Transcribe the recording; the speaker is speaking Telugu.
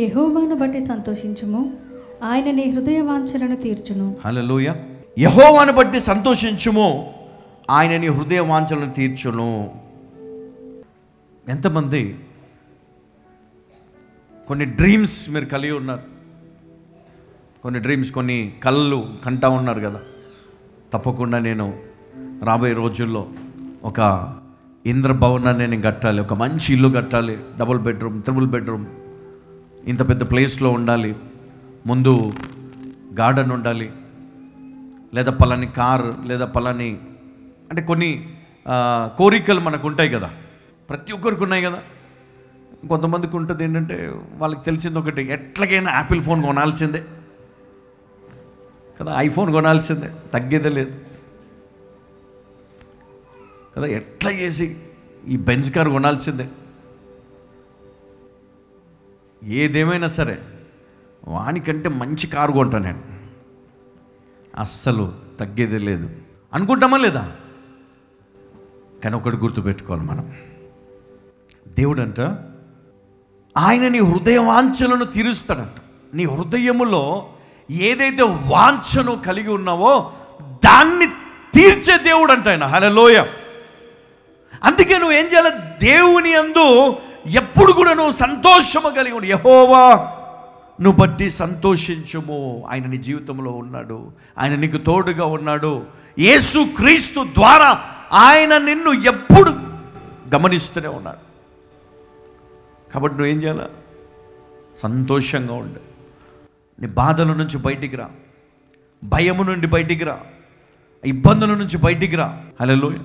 యెహోవాను బట్టి సంతోషించుము, ఆయన నీ హృదయ వాంఛలను తీర్చును. హల్లెలూయా. యెహోవాను బట్టి సంతోషించుము, ఆయన నీ హృదయ వాంఛలను తీర్చును. ఎంతమంది కొన్ని డ్రీమ్స్ మీరు కలిగి ఉన్నారు, కొన్ని డ్రీమ్స్, కొన్ని కళ్ళు కంటా ఉన్నారు కదా. తప్పకుండా నేను రాబోయే రోజుల్లో ఒక ఇంద్రభవనాన్ని నేను కట్టాలి, ఒక మంచి ఇల్లు కట్టాలి, డబుల్ బెడ్రూమ్, ట్రిపుల్ బెడ్రూమ్, ఇంత పెద్ద ప్లేస్లో ఉండాలి, ముందు గార్డెన్ ఉండాలి, లేదా పలాని కార్, లేదా పలాని, అంటే కొన్ని కోరికలు మనకు ఉంటాయి కదా, ప్రతి ఒక్కరికి ఉన్నాయి కదా. కొంతమందికి ఉంటుంది ఏంటంటే వాళ్ళకి తెలిసింది ఒకటి, ఎట్లాగైనా యాపిల్ ఫోన్ కొనాల్సిందే కదా, ఐఫోన్ కొనాల్సిందే, తగ్గేదే లేదు కదా, ఎట్లా చేసి ఈ బెంజ్ కార్ కొనాల్సిందే. ఏదేమైనా సరే వానికంటే మంచి కారు కొంటా నేను, అస్సలు తగ్గేదే లేదు అనుకుంటామా లేదా? కానీ ఒకటి గుర్తుపెట్టుకోవాలి మనం, దేవుడంట ఆయన నీ హృదయ వాంఛలను తీరుస్తాడంట. నీ హృదయములో ఏదైతే వాంఛను కలిగి ఉన్నావో దాన్ని తీర్చే దేవుడు అంట ఆయన. హల్లెలూయా. అందుకే నువ్వు ఏం చేయాలి? దేవుని యందు ఎప్పుడు కూడా నువ్వు సంతోషము కలిగి ఉండు. యెహోవా నువ్వు బట్టి సంతోషించుము, ఆయన నీ జీవితంలో ఉన్నాడు, ఆయన నీకు తోడుగా ఉన్నాడు. యేసు క్రీస్తు ద్వారా ఆయన నిన్ను ఎప్పుడు గమనిస్తూనే ఉన్నాడు. కాబట్టి నువ్వేం చేయాలి? సంతోషంగా ఉండు. నీ బాధల నుంచి బయటికి రా, భయము నుండి బయటికి రా, ఇబ్బందుల నుంచి బయటికి రా. హల్లెలూయా.